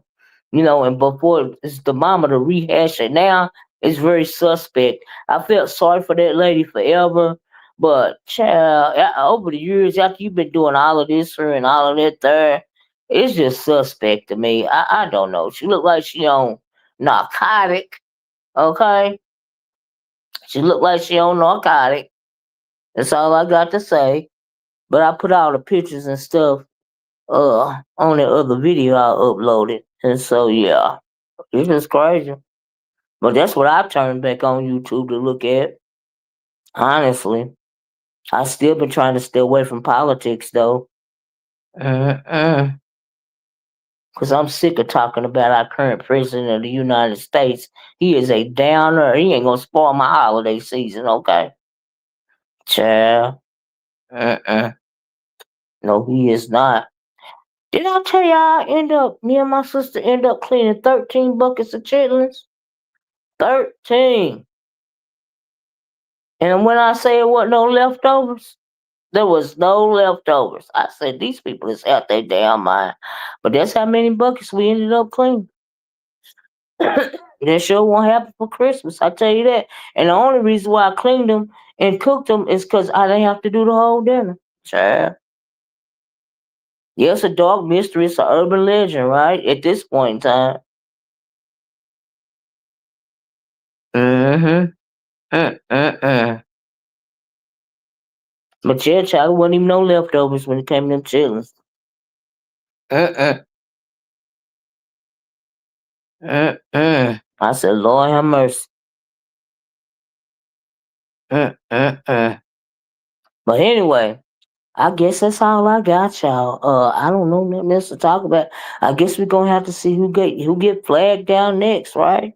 [SPEAKER 1] And before it's the mama to rehash it now, it's very suspect. I felt sorry for that lady forever, but child, over the years, after you've been doing all of this her and all of that there, it's just suspect to me. I don't know. She looked like she on narcotic. Okay, she looked like she on narcotic. That's all I got to say. But I put all the pictures and stuff on the other video I uploaded. And so yeah, it's just crazy. But that's what I turned back on YouTube to look at. Honestly. I still been trying to stay away from politics though. Mm-mm. Because I'm sick of talking about our current president of the United States. He is a downer. He ain't gonna spoil my holiday season, okay? Child. Mm-mm. No, he is not. Did I tell me and my sister end up cleaning 13 buckets of chitlins? 13. And when I say it wasn't no leftovers, there was no leftovers. I said, these people is out their damn mind. But that's how many buckets we ended up cleaning. That sure won't happen for Christmas, I tell you that. And the only reason why I cleaned them and cooked them is because I didn't have to do the whole dinner. Child. Yes, a dark mystery, it's an urban legend, right? At this point in time. Mm-hmm. Mm-mm-mm. But yeah, child, there wasn't even no leftovers when it came to them chillings. Mm-mm. Mm-mm. I said, Lord have mercy. Mm-mm-mm. But anyway, I guess that's all I got, y'all. I don't know nothing else to talk about. I guess we're gonna have to see who get flagged down next, right?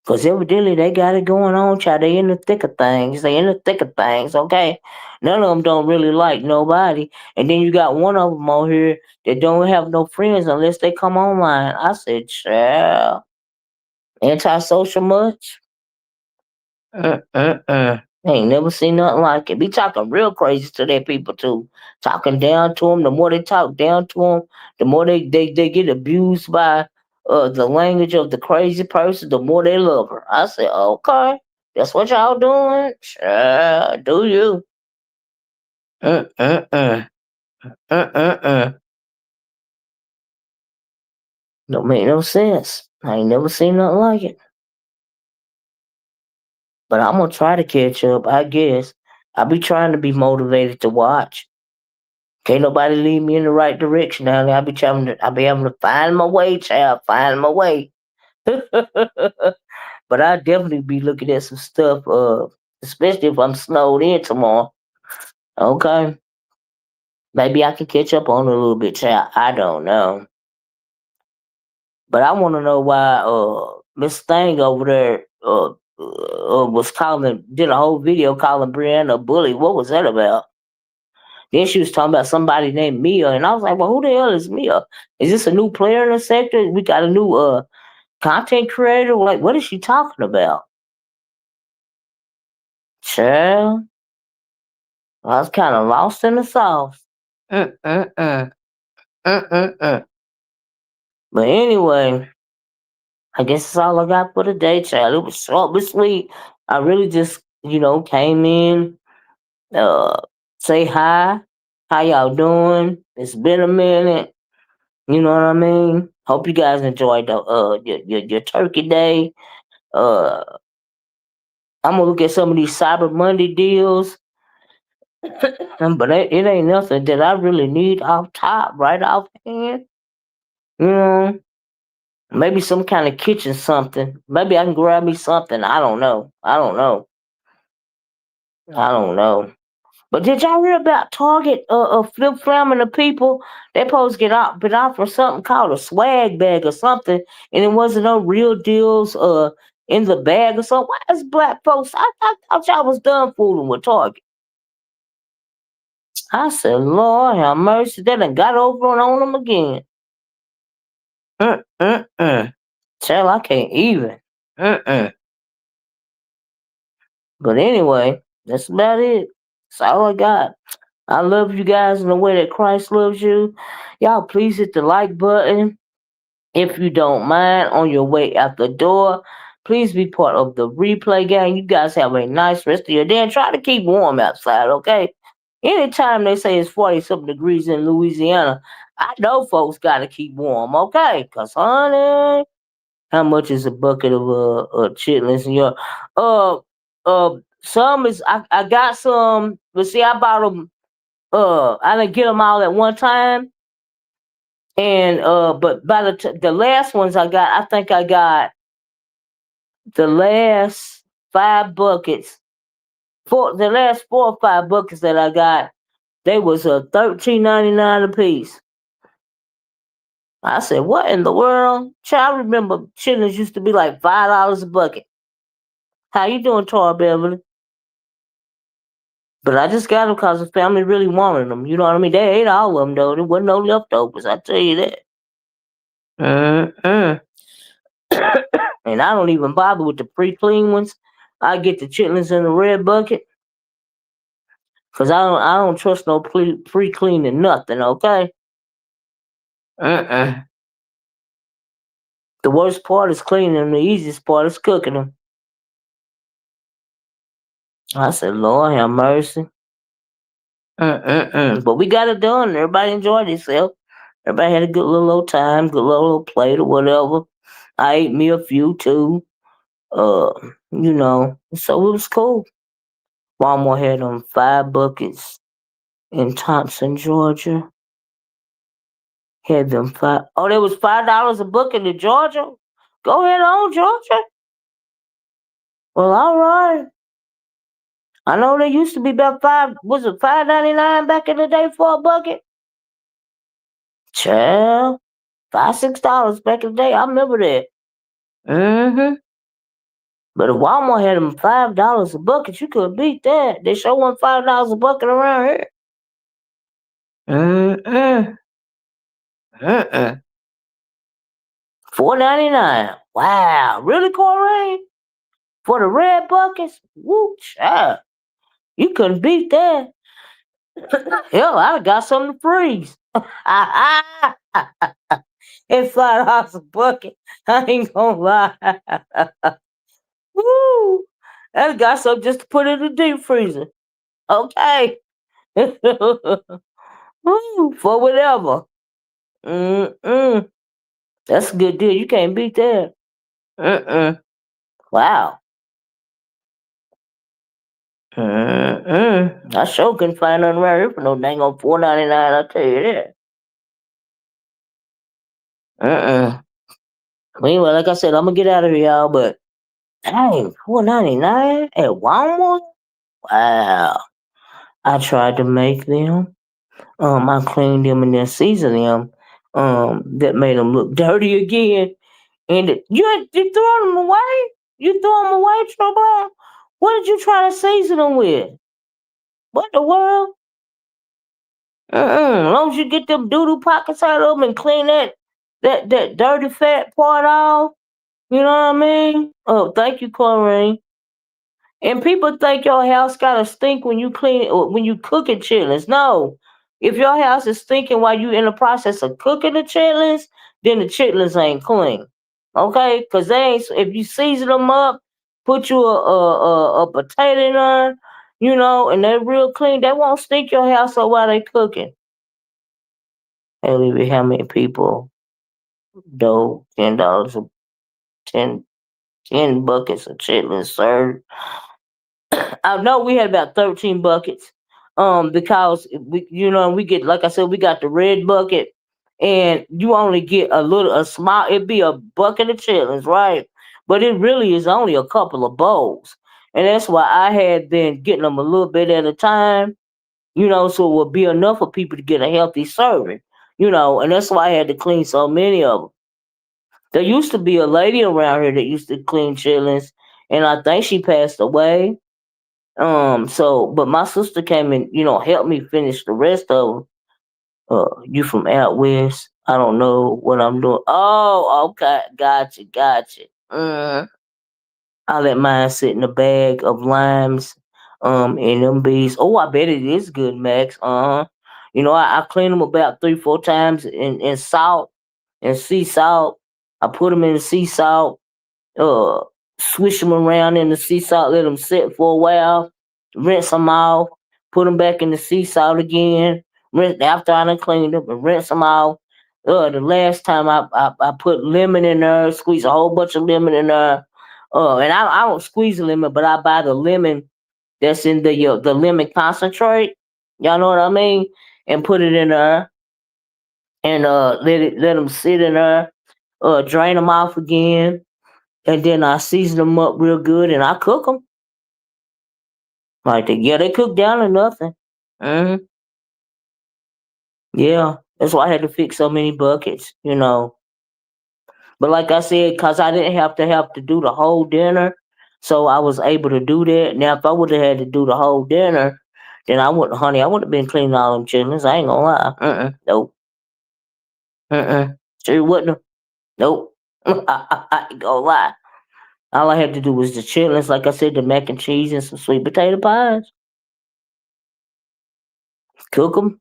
[SPEAKER 1] Because evidently they got it going on, child. They in the thick of things. They in the thick of things, okay? None of them don't really like nobody. And then you got one of them on here that don't have no friends unless they come online. I said, child, antisocial much? Ain't never seen nothing like it. Be talking real crazy to their people too. Talking down to them. The more they talk down to them, the more they get abused by the language of the crazy person. The more they love her. I said, okay, that's what y'all doing. Sure, do you? Uh uh uh uh uh. Don't make no sense. I ain't never seen nothing like it. But I'm gonna try to catch up. I guess I be trying to be motivated to watch. Can't nobody lead me in the right direction now. I be able to find my way, child, find my way. But I definitely be looking at some stuff, especially if I'm snowed in tomorrow. Okay. Maybe I can catch up on it a little bit, child. I don't know. But I wanna know why Miss Thing over there was calling did a whole video calling Brianna a bully. What was that about? Then she was talking about somebody named Mia, and I was like, "Well, who the hell is Mia? Is this a new player in the sector? We got a new content creator? Like, what is she talking about?" Child, I was kind of lost in the sauce. Mm-mm-mm. Mm-mm-mm. But anyway, I guess that's all I got for today, child. It was short but sweet. I really just, came in, uh, say hi. How y'all doing? It's been a minute. You know what I mean? Hope you guys enjoyed your Turkey Day. Uh, I'm gonna look at some of these Cyber Monday deals, but it ain't nothing that I really need off top, right off hand. You know, maybe some kind of kitchen something. Maybe I can grab me something. I don't know. I don't know. I don't know. But did y'all hear about Target flip flamming the people? They supposed to been out for something called a swag bag or something, and it wasn't no real deals in the bag or something. Why is black folks? I thought y'all was done fooling with Target. I said, Lord have mercy, they done got over on them again. Mm. Tell I can't even. Mm. But anyway, that's about it. That's all I got. I love you guys in the way that Christ loves you. Y'all please hit the like button if you don't mind on your way out the door. Please be part of the replay gang. You guys have a nice rest of your day and try to keep warm outside, okay? Anytime they say it's 40 something degrees in Louisiana, I know folks gotta keep warm, okay? Cause honey, how much is a bucket of chitlins in your some is I got some, but see I bought them I didn't get them all at one time, and but by the last ones I got, I think I got the last 5 buckets, the last 4 or 5 buckets that I got, they was 13.99 a piece. I said, what in the world? Child, I remember chitlins used to be like $5 a bucket. How you doing, Tar Beverly? But I just got them because the family really wanted them. You know what I mean? They ate all of them, though. There wasn't no leftovers, I tell you that. Mm-mm. And I don't even bother with the pre-clean ones. I get the chitlins in the red bucket because I don't trust no pre-cleaning nothing, okay? Mm-mm. The worst part is cleaning them. The easiest part is cooking them. I said, Lord have mercy. Mm-mm-mm. But we got it done. Everybody enjoyed themselves. Everybody had a good little old time, good little plate or whatever. I ate me a few too. Uh, so it was cool. Walmart had them 5 buckets in Thompson, Georgia. Had them five. Oh, there was $5 a bucket in Georgia. Go ahead on, Georgia. Well, all right. I know they used to be about five. Was it $5.99 back in the day for a bucket? Child, $5, $6 back in the day. I remember that. Mm-hmm. But if Walmart had them $5 a bucket, you could beat that. They sure want $5 a bucket around here. Mm-mm. Mm-mm. $4.99. Wow, really, Corey? For the red buckets? Woo, child. You couldn't beat that. Hell, I got something to freeze. It's $5 a bucket. I ain't gonna lie. Woo! I got something just to put in the deep freezer. Okay. Woo, for whatever. Mm-mm. That's a good deal. You can't beat that. Mm-mm. Wow. Mm-mm. I sure couldn't find nothing around here for no dang on $4.99. I'll tell you that. Mm-mm. Anyway, like I said, I'm gonna get out of here, y'all. But dang, $4.99 at Walmart. Wow. I tried to make them. I cleaned them and then seasoned them. That made them look dirty again. And you throw them away? You throw them away, Trouble? What did you try to season them with? What the world? As long as you get them doodoo pockets out of them and clean that dirty fat part off, you know what I mean? Oh, thank you, Corrine. And people think your house gotta stink when you clean it or when you cooking chitlins. No. If your house is stinking while you in the process of cooking the chitlins, then the chitlins ain't clean. Okay? Because they ain't if you season them up, put you a potato in there, and they're real clean, they won't stink your house up while they cooking. Hey, Olivia, how many people dough $10 a 10 10 buckets of chitlins served? I know we had about 13 buckets. Because we get like I said, we got the red bucket, and you only get a small. It'd be a bucket of chitlins, right? But it really is only a couple of bowls, and that's why I had been getting them a little bit at a time. So it would be enough for people to get a healthy serving. And that's why I had to clean so many of them. There used to be a lady around here that used to clean chitlins, and I think she passed away. But my sister came and helped me finish the rest of them. You from out west? I don't know what I'm doing. Oh, okay, gotcha. I let mine sit in a bag of limes, and them bees. Oh, I bet it is good, Max. I clean them about 3, 4 times in salt and sea salt. I put them in the sea salt, uh, swish them around in the sea salt, let them sit for a while, rinse them off, put them back in the sea salt again, rinse after I done cleaned them and rinse them off. The last time I put lemon in there, squeeze a whole bunch of lemon in there. And I don't squeeze the lemon, but I buy the lemon that's in the lemon concentrate. Y'all know what I mean? And put it in there and let them sit in there. Drain them off again, and then I season them up real good, and I cook them like that. Yeah, they cook down to nothing. hmm Yeah, That's why I had to fix so many buckets, you know. But like I said, cause I didn't have to do the whole dinner, so I was able to do that. Now, if I would have had to do the whole dinner, then I would have been cleaning all them chitlins. I ain't gonna lie. Nope. Sure wouldn't have. Nope. I ain't gonna lie. All I had to do was the chitlins, like I said, the mac and cheese and some sweet potato pies. Cook them,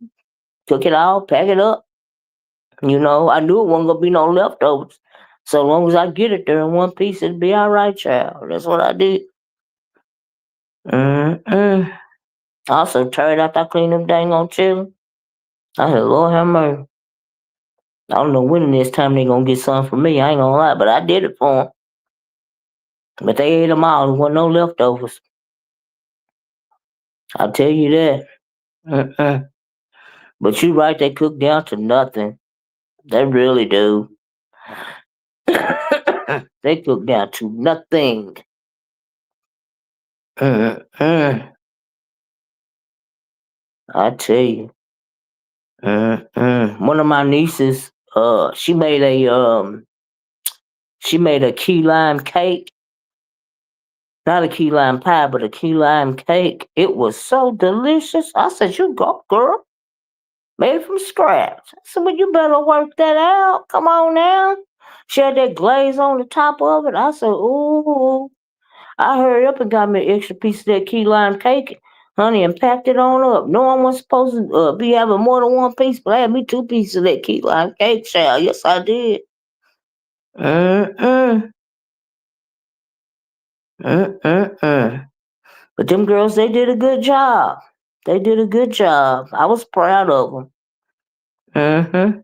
[SPEAKER 1] cook it all, pack it up. You know, I knew it wasn't gonna be no leftovers. So long as I get it there in one piece, it'll be all right, child. That's what I did. Mm-mm. Also, turned out I cleaned them dang on chili. I said, Lord have mercy. I don't know when this time they gonna get something from me. I ain't gonna lie, but I did it for them. But they ate them all. There wasn't no leftovers. I'll tell you that. Mm-mm. But you right, they cook down to nothing. They really do. They cook down to nothing. Mm-mm. I tell you. Mm-mm. One of my nieces, she made a key lime cake. Not a key lime pie, but a key lime cake. It was so delicious. I said, "You go, girl." Made it from scratch. I said, "Well, you better work that out. Come on now." She had that glaze on the top of it. I said, "Ooh." I hurried up and got me an extra piece of that key lime cake, honey, and packed it on up. No one was supposed to be having more than one piece, but I had me two pieces of that key lime cake, child. Yes, I did. Mm-mm. Mm-mm-mm. But them girls, they did a good job. They did a good job. I was proud of them. Mm-hmm.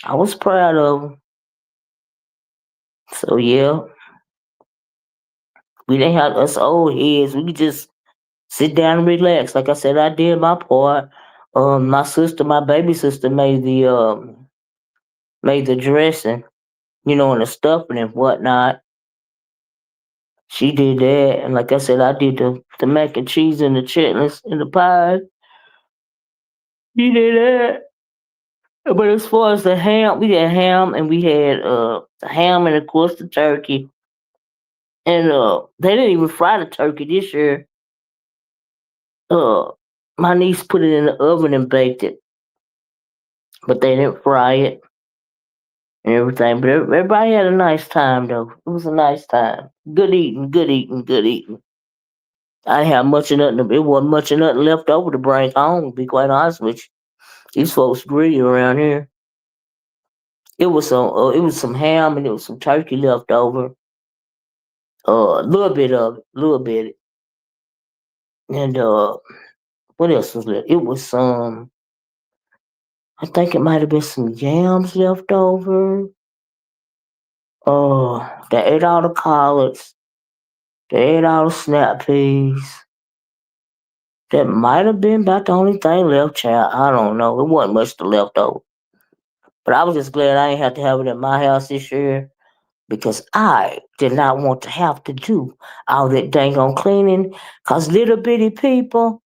[SPEAKER 1] I was proud of them. So yeah, we didn't have us old heads. We could just sit down and relax. Like I said, I did my part. My sister, my baby sister, made the dressing, and the stuffing and whatnot. She did that, and like I said, I did the mac and cheese and the chitlins and the pie. She did that. But as far as the ham, we had ham and we had the ham and of course the turkey. And they didn't even fry the turkey this year. Uh my niece put it in the oven and baked it, but they didn't fry it and everything. But everybody had a nice time though. It was a nice time. Good eating, good eating, good eating. I didn't have much of nothing. It wasn't much of nothing left over to bring home. To be quite honest with you, these folks greedy around here. It was some ham and it was some turkey left over. A little bit of it, little bit. And what else was left? It was some. I think it might have been some yams left over. They ate all the collards. They ate all the snap peas. That might have been about the only thing left, child. I don't know. It wasn't much to left over. But I was just glad I ain't have to have it at my house this year because I did not want to have to do all that dang on cleaning. Cause little bitty people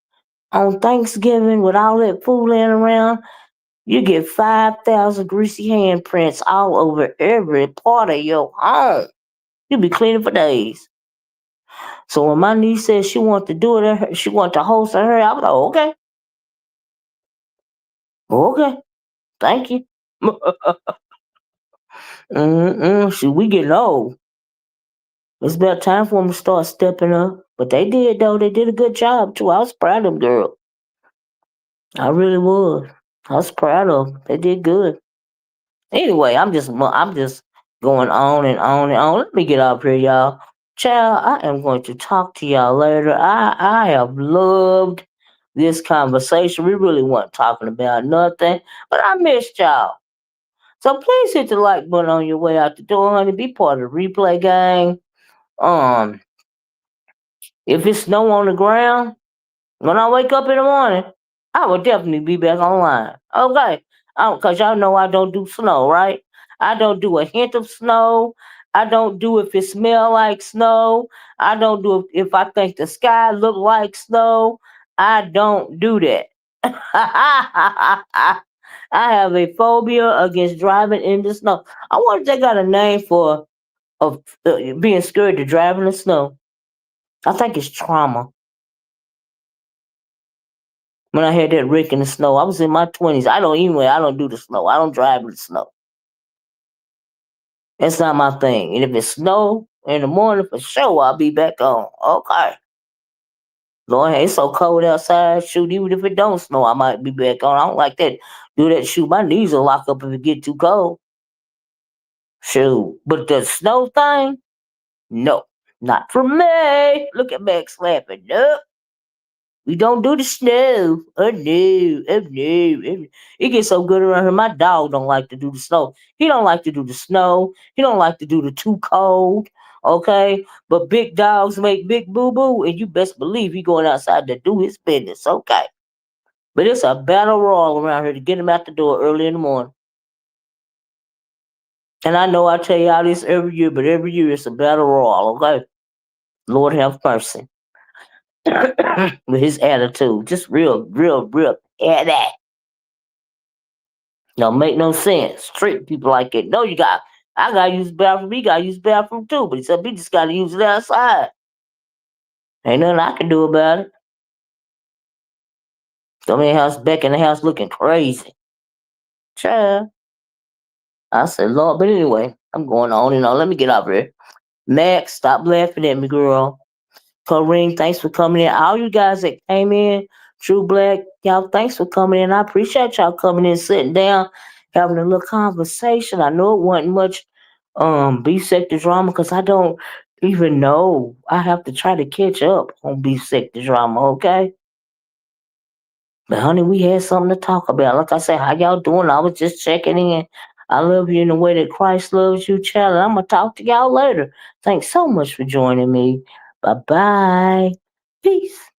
[SPEAKER 1] on Thanksgiving with all that food laying around, you get 5,000 greasy handprints all over every part of your home. You be cleaning for days. So when my niece said she wanted to do it, she wanted to host her, I was like, okay, okay, thank you. Shoot, we getting old. It's about time for them to start stepping up. But they did though. They did a good job too. I was proud of them girls. I really was. I was proud of them. They did good. Anyway, I'm just going on and on and on. Let me get up here, y'all. Child, I am going to talk to y'all later. I have loved this conversation. We really weren't talking about nothing, but I missed y'all. So please hit the like button on your way out the door, honey. Be part of the replay gang. Um, if it's snow on the ground, when I wake up in the morning, I will definitely be back online. Okay. Cause y'all know I don't do snow, right? I don't do a hint of snow. I don't do if it smell like snow. I don't do if I think the sky look like snow. I don't do that. I have a phobia against driving in the snow. I wonder if they got a name for of being scared to drive in the snow. I think it's trauma. When I had that wreck in the snow, I was in my 20s. I don't do the snow. I don't drive in the snow. That's not my thing. And if it's snow in the morning, for sure, I'll be back on. Okay. Lord, it's so cold outside. Shoot, even if it don't snow, I might be back on. I don't like that. Do that. Shoot, my knees will lock up if it get too cold. Shoot, but the snow thing, no, not for me. Look at Max laughing. Nope. We don't do the snow. Oh no, oh no. It gets so good around here. My dog don't like to do the snow. He don't like to do the snow. He don't like to do the too cold. Okay, but big dogs make big boo boo, and you best believe he going outside to do his business. Okay, but it's a battle royal around here to get him out the door early in the morning. And I know I tell y'all this every year, but every year it's a battle royal. Okay, Lord have mercy. With his attitude, just real that. Don't make no sense. Treat people like it. No, I gotta use the bathroom. He gotta use the bathroom too. But he said we just gotta use it outside. Ain't nothing I can do about it. So many house back in the house looking crazy. Child. I said, Lord, but anyway, I'm going on and on. Let me get out of here. Max, stop laughing at me, girl. Corrine, thanks for coming in. All you guys that came in, True Black, y'all, thanks for coming in. I appreciate y'all coming in, sitting down, having a little conversation. I know it wasn't much beef sector drama because I don't even know. I have to try to catch up on beef sector drama, okay? But honey, we had something to talk about. Like I said, how y'all doing? I was just checking in. I love you in the way that Christ loves you, child. And I'm gonna talk to y'all later. Thanks so much for joining me. Bye bye. Peace.